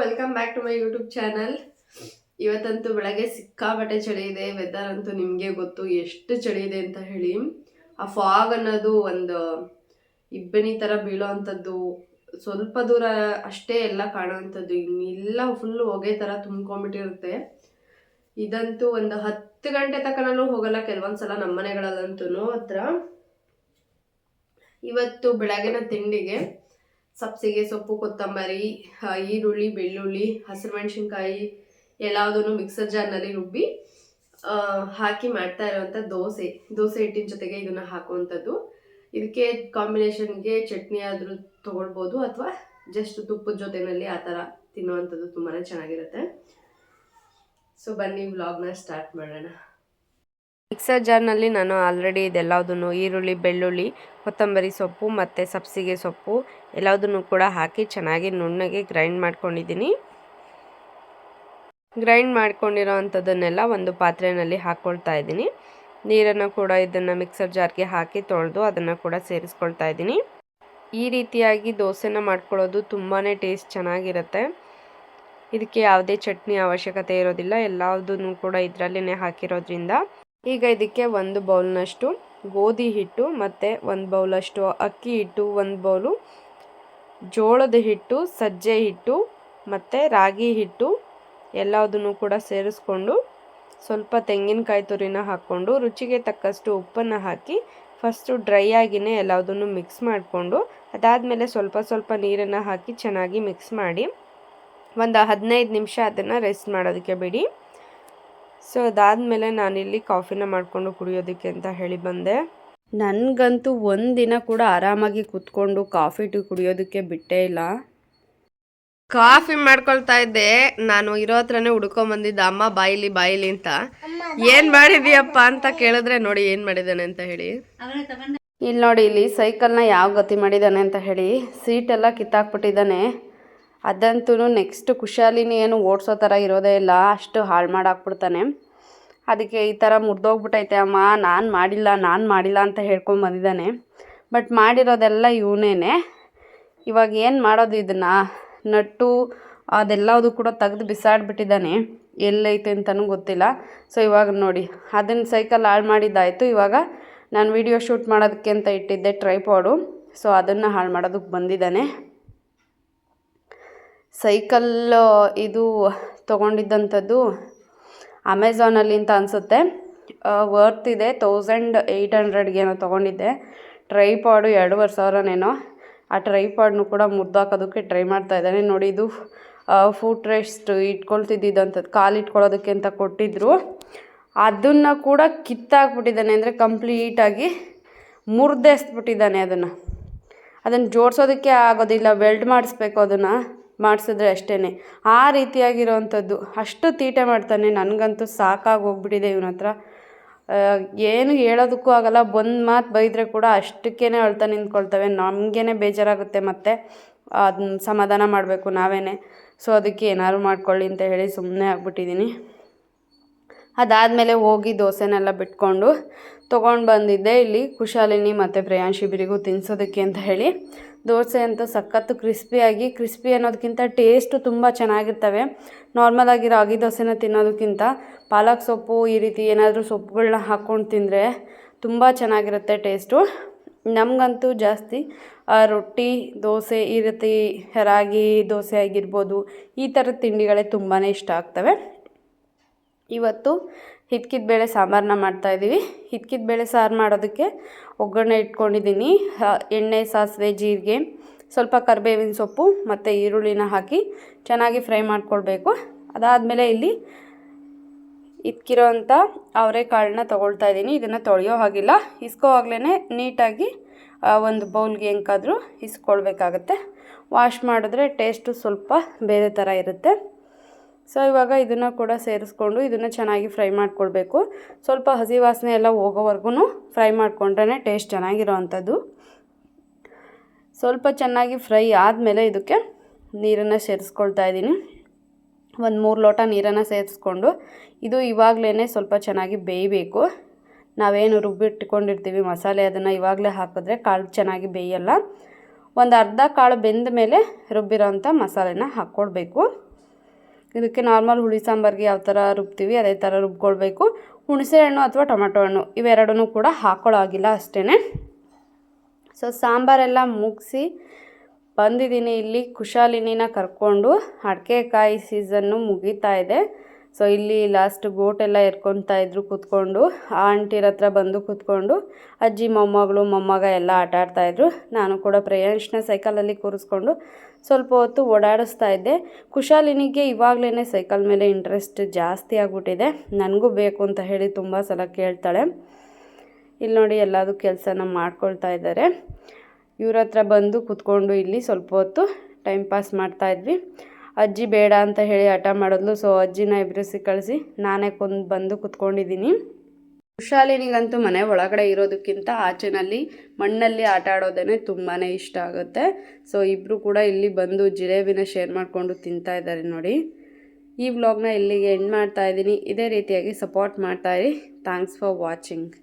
Welcome back to my YouTube channel. ಇವತ್ತಂತೂ ಬೆಳಗ್ಗೆ ಸಿಕ್ಕಾಪಟ್ಟೆ ಚಳಿ ಇದೆ. ವೆದರ್ ಅಂತೂ ನಿಮಗೆ ಗೊತ್ತು ಎಷ್ಟು ಚಳಿ ಇದೆ ಅಂತ ಹೇಳಿ. ಆ ಫಾಗ್ ಅನ್ನೋದು ಒಂದು ಇಬ್ಬನಿ ಥರ ಬೀಳೋ ಅಂಥದ್ದು, ಸ್ವಲ್ಪ ದೂರ ಅಷ್ಟೇ ಎಲ್ಲ ಕಾಣೋವಂಥದ್ದು, ಇನ್ನೆಲ್ಲ ಫುಲ್ಲು ಹೊಗೆ ಥರ ತುಂಬ್ಕೊಂಡ್ಬಿಟ್ಟಿರುತ್ತೆ. ಇದಂತೂ ಒಂದು 10 ಗಂಟೆ ತನಕನೂ ಹೋಗಲ್ಲ ಕೆಲವೊಂದ್ಸಲ ನಮ್ಮ ಮನೆಗಳಲ್ಲಂತೂ ಹತ್ರ. ಇವತ್ತು ಬೆಳಗಿನ ತಿಂಡಿಗೆ ಸಬ್ಸಿಗೆ ಸೊಪ್ಪು, ಕೊತ್ತಂಬರಿ, ಈರುಳ್ಳಿ, ಬೆಳ್ಳುಳ್ಳಿ, ಹಸಿರು ಮೆಣಸಿನ್ಕಾಯಿ ಎಲ್ಲದನ್ನು ಮಿಕ್ಸರ್ ಜಾರ್ನಲ್ಲಿ ರುಬ್ಬಿ ಹಾಕಿ ಮಾಡ್ತಾ ಇರುವಂಥ ದೋಸೆ ಹಿಟ್ಟಿನ ಜೊತೆಗೆ ಇದನ್ನು ಹಾಕುವಂಥದ್ದು. ಇದಕ್ಕೆ ಕಾಂಬಿನೇಷನ್ಗೆ ಚಟ್ನಿ ಆದರೂ ತೊಗೊಳ್ಬೋದು ಅಥವಾ ಜಸ್ಟ್ ತುಪ್ಪದ ಜೊತೆಯಲ್ಲಿ ಆ ಥರ ತಿನ್ನುವಂಥದ್ದು ತುಂಬಾ ಚೆನ್ನಾಗಿರುತ್ತೆ. ಸೊ ಬನ್ನಿ ವ್ಲಾಗ್ನ ಸ್ಟಾರ್ಟ್ ಮಾಡೋಣ. ಮಿಕ್ಸರ್ ಜಾರ್ನಲ್ಲಿ ನಾನು ಆಲ್ರೆಡಿ ಇದೆಲ್ಲದನ್ನು ಈರುಳ್ಳಿ, ಬೆಳ್ಳುಳ್ಳಿ, ಕೊತ್ತಂಬರಿ ಸೊಪ್ಪು ಮತ್ತು ಸಬ್ಸಿಗೆ ಸೊಪ್ಪು ಎಲ್ಲದನ್ನು ಕೂಡ ಹಾಕಿ ಚೆನ್ನಾಗಿ ನುಣ್ಣಗೆ ಗ್ರೈಂಡ್ ಮಾಡ್ಕೊಂಡಿದ್ದೀನಿ. ಗ್ರೈಂಡ್ ಮಾಡ್ಕೊಂಡಿರೋ ಅಂಥದ್ದನ್ನೆಲ್ಲ ಒಂದು ಪಾತ್ರೆಯಲ್ಲಿ ಹಾಕ್ಕೊಳ್ತಾ ಇದ್ದೀನಿ. ನೀರನ್ನು ಕೂಡ ಇದನ್ನು ಮಿಕ್ಸರ್ ಜಾರ್ಗೆ ಹಾಕಿ ತೊಳೆದು ಅದನ್ನು ಕೂಡ ಸೇರಿಸ್ಕೊಳ್ತಾ ಇದ್ದೀನಿ. ಈ ರೀತಿಯಾಗಿ ದೋಸೆನ ಮಾಡ್ಕೊಳ್ಳೋದು ತುಂಬಾ ಟೇಸ್ಟ್ ಚೆನ್ನಾಗಿರುತ್ತೆ. ಇದಕ್ಕೆ ಯಾವುದೇ ಚಟ್ನಿ ಅವಶ್ಯಕತೆ ಇರೋದಿಲ್ಲ, ಎಲ್ಲದನ್ನು ಕೂಡ ಇದರಲ್ಲೇ ಹಾಕಿರೋದ್ರಿಂದ. ಈಗ ಇದಕ್ಕೆ 1 ಬೌಲ್ನಷ್ಟು ಗೋಧಿ ಹಿಟ್ಟು ಮತ್ತು 1 ಬೌಲಷ್ಟು ಅಕ್ಕಿ ಹಿಟ್ಟು, 1 ಬೌಲು ಜೋಳದ ಹಿಟ್ಟು, ಸಜ್ಜೆ ಹಿಟ್ಟು ಮತ್ತು ರಾಗಿ ಹಿಟ್ಟು ಎಲ್ಲದನ್ನು ಕೂಡ ಸೇರಿಸ್ಕೊಂಡು ಸ್ವಲ್ಪ ತೆಂಗಿನಕಾಯಿ ತುರಿನ ಹಾಕ್ಕೊಂಡು ರುಚಿಗೆ ತಕ್ಕಷ್ಟು ಉಪ್ಪನ್ನು ಹಾಕಿ ಫಸ್ಟು ಡ್ರೈ ಆಗಿನೇ ಎಲ್ಲದನ್ನು ಮಿಕ್ಸ್ ಮಾಡಿಕೊಂಡು ಅದಾದಮೇಲೆ ಸ್ವಲ್ಪ ನೀರನ್ನು ಹಾಕಿ ಚೆನ್ನಾಗಿ ಮಿಕ್ಸ್ ಮಾಡಿ ಒಂದು 15 ನಿಮಿಷ ಅದನ್ನು ರೆಸ್ಟ್ ಮಾಡೋದಕ್ಕೆ ಬಿಡಿ. ಸೊ ಅದಾದಮೇಲೆ ನಾನಿಲ್ಲಿ ಕಾಫಿನ ಮಾಡಿಕೊಂಡು ಕುಡಿಯೋದಕ್ಕೆ ಅಂತ ಹೇಳಿ ಬಂದೆ. ನನಗಂತೂ ಒಂದಿನ ಕೂಡ ಆರಾಮಾಗಿ ಕೂತ್ಕೊಂಡು ಕಾಫಿ ಟೀ ಕುಡಿಯೋದಕ್ಕೆ ಬಿಟ್ಟೇ ಇಲ್ಲ. ಕಾಫಿ ಮಾಡ್ಕೊಳ್ತಾ ಇದ್ದೆ, ನಾನು ಇರೋ ಹತ್ರನೇ ಹುಡ್ಕೊಂಬಂದಿದ್ದ ಅಮ್ಮ ಬಾಯಿಲಿ ಅಂತ. ಏನು ಮಾಡಿದೀಯಪ್ಪ ಅಂತ ಕೇಳಿದ್ರೆ ನೋಡಿ ಏನು ಮಾಡಿದ್ದಾನೆ ಅಂತ ಹೇಳಿ. ಇಲ್ಲಿ ನೋಡಿ, ಇಲ್ಲಿ ಸೈಕಲ್ನ ಯಾವ ಗತಿ ಮಾಡಿದ್ದಾನೆ ಅಂತ ಹೇಳಿ ಸೀಟೆಲ್ಲ ಕಿತ್ತಾಕ್ಬಿಟ್ಟಿದ್ದಾನೆ. ಅದಂತೂ ನೆಕ್ಸ್ಟ್ ಕುಶಾಲಿನಿ ಏನು ಓಡಿಸೋ ಥರ ಇರೋದೇ ಇಲ್ಲ, ಅಷ್ಟು ಹಾಳು ಮಾಡಾಕ್ಬಿಡ್ತಾನೆ. ಅದಕ್ಕೆ ಈ ಥರ ಮುರಿದೋಗ್ಬಿಟ್ಟೈತೆ ಅಮ್ಮ, ನಾನು ಮಾಡಿಲ್ಲ ಅಂತ ಹೇಳ್ಕೊಂಡು ಬಂದಿದ್ದಾನೆ. ಬಟ್ ಮಾಡಿರೋದೆಲ್ಲ ಇವನೇನೆ. ಇವಾಗ ಏನು ಮಾಡೋದು, ಇದನ್ನು ನಟ್ಟು ಅದೆಲ್ಲದು ಕೂಡ ತೆಗೆದು ಬಿಸಾಡಿಬಿಟ್ಟಿದ್ದಾನೆ, ಎಲ್ಲೈತೆ ಅಂತಲೂ ಗೊತ್ತಿಲ್ಲ. ಸೊ ಇವಾಗ ನೋಡಿ, ಅದನ್ನು ಸೈಕಲ್ ಹಾಳು ಮಾಡಿದ್ದಾಯಿತು. ಇವಾಗ ನಾನು ವಿಡಿಯೋ ಶೂಟ್ ಮಾಡೋದಕ್ಕೆ ಅಂತ ಇಟ್ಟಿದ್ದೆ ಟ್ರೈಪಾಡು, ಸೊ ಅದನ್ನು ಹಾಳು ಮಾಡೋದಕ್ಕೆ ಬಂದಿದ್ದಾನೆ. ಸೈಕಲ್ ಇದು ತೊಗೊಂಡಿದ್ದಂಥದ್ದು ಅಮೆಝಾನಲ್ಲಿ ಅಂತ ಅನಿಸುತ್ತೆ. ವರ್ತ್ ಇದೆ, 1800 ತೊಗೊಂಡಿದ್ದೆ. ಟ್ರೈಪಾಡು 2500 ಆ ಟ್ರೈಪಾಡ್ನು ಕೂಡ ಮುರಿದಾಕೋದಕ್ಕೆ ಟ್ರೈ ಮಾಡ್ತಾ ಇದ್ದಾನೆ. ನೋಡಿ, ಇದು ಫುಟ್ ರೆಸ್ಟ್ ಇಟ್ಕೊಳ್ತಿದ್ದಂಥದ್ದು, ಕಾಲು ಇಟ್ಕೊಳ್ಳೋದಕ್ಕೆ ಅಂತ ಕೊಟ್ಟಿದ್ದರು. ಅದನ್ನು ಕೂಡ ಕಿತ್ತಾಕ್ಬಿಟ್ಟಿದ್ದಾನೆ, ಅಂದರೆ ಕಂಪ್ಲೀಟಾಗಿ ಮುರಿದೆಸ್ಬಿಟ್ಟಿದ್ದಾನೆ. ಅದನ್ನು ಜೋಡಿಸೋದಕ್ಕೆ ಆಗೋದಿಲ್ಲ, ವೆಲ್ಡ್ ಮಾಡಿಸ್ಬೇಕು. ಅದನ್ನು ಮಾಡಿಸಿದ್ರೆ ಅಷ್ಟೇ. ಆ ರೀತಿಯಾಗಿರೋವಂಥದ್ದು ಅಷ್ಟು ತೀಟೆ ಮಾಡ್ತಾನೆ. ನನಗಂತೂ ಸಾಕಾಗಿ ಹೋಗ್ಬಿಟ್ಟಿದೆ ಇವನ ಹತ್ರ. ಏನು ಹೇಳೋದಕ್ಕೂ ಆಗಲ್ಲ. ಒಂದು ಮಾತು ಬೈದರೆ ಕೂಡ ಅಷ್ಟಕ್ಕೇ ಅಳ್ತಾ ನಿಂತ್ಕೊಳ್ತವೆ. ನಮಗೇ ಬೇಜಾರಾಗುತ್ತೆ, ಮತ್ತು ಅದನ್ನ ಸಮಾಧಾನ ಮಾಡಬೇಕು ನಾವೇ. ಸೊ ಅದಕ್ಕೆ ಏನಾದ್ರು ಮಾಡ್ಕೊಳ್ಳಿ ಅಂತ ಹೇಳಿ ಸುಮ್ಮನೆ ಆಗ್ಬಿಟ್ಟಿದ್ದೀನಿ. ಅದಾದಮೇಲೆ ಹೋಗಿ ದೋಸೆನೆಲ್ಲ ಬಿಟ್ಕೊಂಡು ತೊಗೊಂಡು ಬಂದಿದ್ದೆ ಇಲ್ಲಿ ಕುಶಾಲಿನಿ ಮತ್ತು ಪ್ರಿಯಾಂಶಿಬಿರಿಗೂ ತಿನ್ನಿಸೋದಕ್ಕೆ ಅಂತ ಹೇಳಿ. ದೋಸೆ ಅಂತೂ ಸಖತ್ತು ಕ್ರಿಸ್ಪಿ ಅನ್ನೋದಕ್ಕಿಂತ ಟೇಸ್ಟು ತುಂಬ ಚೆನ್ನಾಗಿರ್ತವೆ. ನಾರ್ಮಲಾಗಿ ರಾಗಿ ದೋಸೆನ ತಿನ್ನೋದಕ್ಕಿಂತ ಪಾಲಕ್ ಸೊಪ್ಪು ಈ ರೀತಿ ಏನಾದರೂ ಸೊಪ್ಪುಗಳನ್ನ ಹಾಕ್ಕೊಂಡು ತಿಂದರೆ ತುಂಬ ಚೆನ್ನಾಗಿರುತ್ತೆ ಟೇಸ್ಟು. ನಮಗಂತೂ ಜಾಸ್ತಿ ರೊಟ್ಟಿ, ದೋಸೆ, ಈ ರೀತಿ ರಾಗಿ ದೋಸೆ ಆಗಿರ್ಬೋದು, ಈ ಥರದ ತಿಂಡಿಗಳೇ ತುಂಬಾ ಇಷ್ಟ ಆಗ್ತವೆ. ಇವತ್ತು ಹಿತ್ಕಿದ ಬೇಳೆ ಸಾಂಬಾರನ್ನ ಮಾಡ್ತಾಯಿದ್ದೀವಿ. ಹಿತ್ಕಿದ ಬೇಳೆ ಸಾರು ಮಾಡೋದಕ್ಕೆ ಒಗ್ಗರಣೆ ಇಟ್ಕೊಂಡಿದ್ದೀನಿ. ಎಣ್ಣೆ, ಸಾಸಿವೆ, ಜೀರಿಗೆ, ಸ್ವಲ್ಪ ಕರಿಬೇವಿನ ಸೊಪ್ಪು ಮತ್ತು ಈರುಳ್ಳಿನ ಹಾಕಿ ಚೆನ್ನಾಗಿ ಫ್ರೈ ಮಾಡ್ಕೊಳ್ಬೇಕು. ಅದಾದಮೇಲೆ ಇಲ್ಲಿ ಇದ್ಕಿರೋಂಥ ಅವರೆಕಾಳನ್ನ ತೊಗೊಳ್ತಾ ಇದ್ದೀನಿ. ಇದನ್ನು ತೊಳೆಯೋ ಹಾಗಿಲ್ಲ, ಇಸ್ಕೋವಾಗ್ಲೇ ನೀಟಾಗಿ ಒಂದು ಬೌಲ್ಗೆ ಹೆಂಗಾದರೂ ಇಸ್ಕೊಳ್ಬೇಕಾಗತ್ತೆ. ವಾಶ್ ಮಾಡಿದ್ರೆ ಟೇಸ್ಟು ಸ್ವಲ್ಪ ಬೇರೆ ಥರ ಇರುತ್ತೆ. ಸೊ ಇವಾಗ ಇದನ್ನು ಕೂಡ ಸೇರಿಸ್ಕೊಂಡು ಇದನ್ನು ಚೆನ್ನಾಗಿ ಫ್ರೈ ಮಾಡ್ಕೊಳ್ಬೇಕು. ಸ್ವಲ್ಪ ಹಸಿ ವಾಸನೆ ಎಲ್ಲ ಹೋಗೋವರೆಗೂ ಫ್ರೈ ಮಾಡಿಕೊಂಡ್ರೆ ಟೇಸ್ಟ್ ಚೆನ್ನಾಗಿರೋ ಅಂಥದ್ದು. ಸ್ವಲ್ಪ ಚೆನ್ನಾಗಿ ಫ್ರೈ ಆದಮೇಲೆ ಇದಕ್ಕೆ ನೀರನ್ನು ಸೇರಿಸ್ಕೊಳ್ತಾ ಇದ್ದೀನಿ. 1-3 ಲೋಟ ನೀರನ್ನು ಸೇರಿಸ್ಕೊಂಡು ಇದು ಇವಾಗಲೇ ಸ್ವಲ್ಪ ಚೆನ್ನಾಗಿ ಬೇಯಬೇಕು. ನಾವೇನು ರುಬ್ಬಿಟ್ಕೊಂಡಿರ್ತೀವಿ ಮಸಾಲೆ, ಅದನ್ನು ಇವಾಗಲೇ ಹಾಕಿದ್ರೆ ಕಾಳು ಚೆನ್ನಾಗಿ ಬೇಯಲ್ಲ. ಒಂದು ಅರ್ಧ ಕಾಳು ಬೆಂದ ಮೇಲೆ ರುಬ್ಬಿರೋಂಥ ಮಸಾಲೆನ ಹಾಕ್ಕೊಳ್ಬೇಕು. ಇದಕ್ಕೆ ನಾರ್ಮಲ್ ಹುಳಿ ಸಾಂಬಾರಿಗೆ ಯಾವ ಥರ ರುಬ್ತೀವಿ ಅದೇ ಥರ ರುಬ್ಕೊಳ್ಬೇಕು. ಹುಣಸೆ ಹಣ್ಣು ಅಥವಾ ಟೊಮೆಟೊ ಹಣ್ಣು ಇವೆರಡನ್ನೂ ಕೂಡ ಹಾಕ್ಕೊಳ್ಳೋಗಿಲ್ಲ ಅಷ್ಟೇ. ಸೊ ಸಾಂಬಾರೆಲ್ಲ ಮುಗಿಸಿ ಬಂದಿದ್ದೀನಿ. ಇಲ್ಲಿ ಕುಶಾಲಿನಿನ ಕರ್ಕೊಂಡು ಅಡಿಕೆಕಾಯಿ ಸೀಸನ್ನು ಮುಗೀತಾ ಇದೆ. ಸೊ ಇಲ್ಲಿ ಲಾಸ್ಟ್ ಗೋಟೆಲ್ಲ ಎರ್ಕೊತಾ ಇದ್ರು ಕೂತ್ಕೊಂಡು. ಆ ಆಂಟಿರ ಹತ್ರ ಬಂದು ಕೂತ್ಕೊಂಡು ಅಜ್ಜಿ ಮೊಮ್ಮಗಳು ಮೊಮ್ಮಗ ಎಲ್ಲ ಆಟ ಆಡ್ತಾಯಿದ್ರು. ನಾನು ಕೂಡ ಪ್ರೇಯನ್ಸ್ನ ಸೈಕಲಲ್ಲಿ ಕೂರಿಸ್ಕೊಂಡು ಸ್ವಲ್ಪ ಹೊತ್ತು ಓಡಾಡಿಸ್ತಾ ಇದ್ದೆ. ಕುಶಾಲಿನಿಗೆ ಇವಾಗಲೇ ಸೈಕಲ್ ಮೇಲೆ ಇಂಟ್ರೆಸ್ಟ್ ಜಾಸ್ತಿ ಆಗಿಬಿಟ್ಟಿದೆ. ನನಗೂ ಬೇಕು ಅಂತ ಹೇಳಿ ತುಂಬ ಸಲ ಕೇಳ್ತಾಳೆ. ಇಲ್ಲಿ ನೋಡಿ ಎಲ್ಲದೂ ಕೆಲಸನ ಮಾಡ್ಕೊಳ್ತಾ ಇದ್ದಾರೆ. ಇವ್ರ ಹತ್ರ ಬಂದು ಕೂತ್ಕೊಂಡು ಇಲ್ಲಿ ಸ್ವಲ್ಪ ಹೊತ್ತು ಟೈಮ್ ಪಾಸ್ ಮಾಡ್ತಾಯಿದ್ವಿ. ಅಜ್ಜಿ ಬೇಡ ಅಂತ ಹೇಳಿ ಹಠ ಮಾಡಿದ್ಲು. ಸೊ ಅಜ್ಜಿನ ಎಬ್ರಿಸಿ ಕಳಿಸಿ ನಾನೇ ಬಂದು ಕೂತ್ಕೊಂಡಿದ್ದೀನಿ. ಕುಶಾಲಿನಿಗಂತೂ ಮನೆ ಒಳಗಡೆ ಇರೋದಕ್ಕಿಂತ ಆಚೆನಲ್ಲಿ ಮಣ್ಣಲ್ಲಿ ಆಟ ಆಡೋದೇ ತುಂಬಾ ಇಷ್ಟ ಆಗುತ್ತೆ. ಸೊ ಇಬ್ಬರು ಕೂಡ ಇಲ್ಲಿ ಬಂದು ಜಿಲೇಬಿನ ಶೇರ್ ಮಾಡಿಕೊಂಡು ತಿಂತಾ ಇದ್ದಾರೆ ನೋಡಿ. ಈ ವ್ಲಾಗ್ನ ಇಲ್ಲಿಗೆ ಎಂಡ್ ಮಾಡ್ತಾ ಇದ್ದೀನಿ. ಇದೇ ರೀತಿಯಾಗಿ ಸಪೋರ್ಟ್ ಮಾಡ್ತಾಯಿರಿ. Thanks for watching.